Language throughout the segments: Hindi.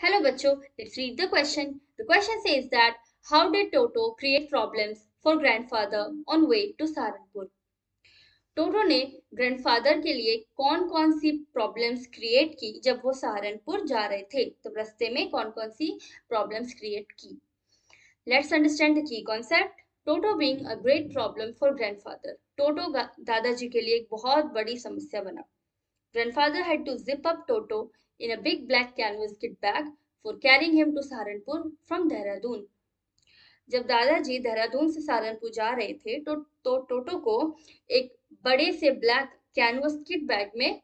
Hello बच्चों, let's read the question. The question says that how did Toto create problems for grandfather on way to Saharanpur? टोटो ने ग्रैंडफादर के लिए कौन कौन सी प्रॉब्लम्स क्रिएट की जब वो सहारनपुर जा रहे थे, तो रास्ते में कौन कौन सी प्रॉब्लम्स क्रिएट की. Let's understand the key concept. Toto being a great problem for grandfather. Toto दादाजी के लिए एक बहुत बड़ी समस्या बना. Grandfather had to zip up Toto in a big black canvas kit bag for carrying him to Saharanpur from Dehradun. जब दादाजी देहरादून से सहारनपुर जा रहे थे तो टोटो को एक बड़े से ब्लैक कैनवस किट बैग में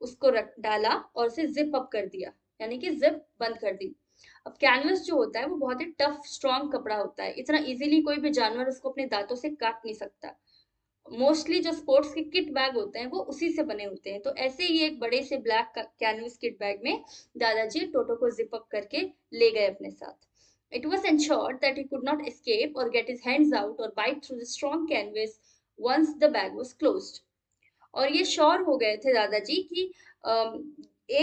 उसको रख डाला और उसे जिप अप कर दिया, यानी कि जिप बंद कर दी. अब कैनवस जो होता है वो बहुत ही टफ स्ट्रॉन्ग कपड़ा होता है, इतना इजीली कोई भी जानवर उसको अपने दांतों से काट नहीं सकता. मोस्टली जो स्पोर्ट्स के किट बैग होते हैं वो उसी से बने होते हैं. तो ऐसे ही एक बड़े से ब्लैक कैनवस किट बैग में दादाजी टोटो को जिप अप करके ले गए अपने साथ. It was ensured that he could not escape or get his hands out or bite through the strong canvas once the bag was closed. और ये श्योर हो गए थे दादाजी कि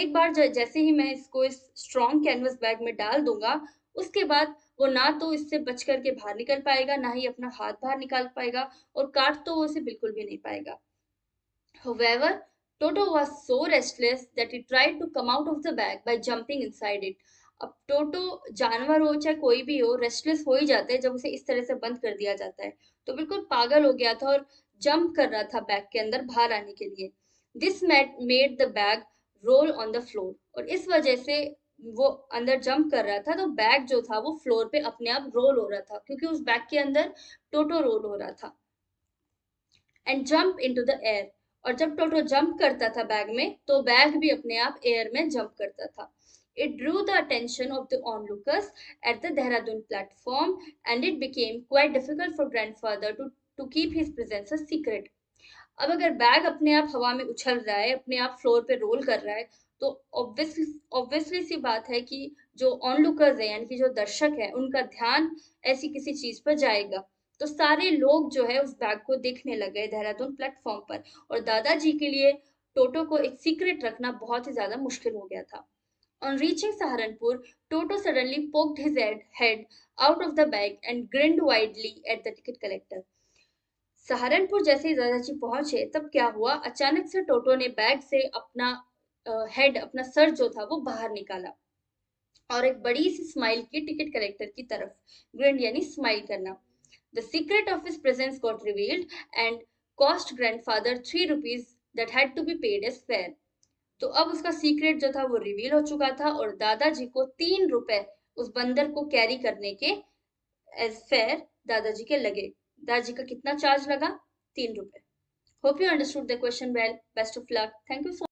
एक बार जैसे ही मैं इसको इस स्ट्रॉन्ग कैनवस बैग में डाल दूंगा, उसके बाद वो ना तो इससे बच करके बाहर निकल पाएगा, ना ही अपना हाथ बाहर निकाल पाएगा, और काट तो वो उसे बिल्कुल भी नहीं पाएगा. However, Toto was so restless that he tried to come out of the bag by jumping inside it. अब टोटो जानवर हो चाहे कोई भी हो, रेस्टलेस हो ही जाते हैं जब उसे इस तरह से बंद कर दिया जाता है. तो बिल्कुल पागल हो गया था और जंप कर रहा था बैग के अंदर बाहर आने के लिए. This made the bag roll on the floor. और इस वजह से वो अंदर जंप कर रहा था तो बैग जो था वो फ्लोर पे अपने आप रोल हो रहा था, क्योंकि उस बैग के अंदर टोटो रोल हो रहा था. And jump into the air. और जब टोटो जंप करता था बैग में तो बैग भी अपने आप एयर में जंप करता था. It drew the attention of the onlookers at the Dehradun platform, and it became quite difficult for grandfather to keep his presence a secret. अब अगर बैग अपने आप हवा में उछल रहा है, अपने आप फ्लोर पे रोल कर रहा है, तो ऑब्वियसली सी बात है कि जो ऑनलुकर्स है, यानी कि जो दर्शक है, उनका ध्यान ऐसी किसी चीज पर जाएगा. तो सारे लोग जो है उस बैग को देखने लगे देहरादून प्लेटफॉर्म पर. और दादाजी के लिए टोटो को एक सीक्रेट रखना बहुत ही ज्यादा मुश्किल हो गया था. On reaching Saharanpur, Toto suddenly poked his head out of the bag and grinned widely at the ticket collector. Saharanpur जैसे ही दादाजी पहुंचे तब क्या हुआ, अचानक से टोटो ने बैग से अपना हेड, अपना सर जो था वो बाहर निकाला और एक बड़ी सी स्माइल की टिकट कलेक्टर की तरफ. ग्रिंड यानी स्माइल करना. The secret of his presence got revealed and cost grandfather ₹3 that had to be paid as fare. तो अब उसका सीक्रेट जो था वो रिवील हो चुका था और दादाजी को ₹3 उस बंदर को कैरी करने के एज फेयर दादाजी के लगे. दादाजी का कितना चार्ज लगा? ₹3. Hope you understood the question well. Best of luck. Thank you so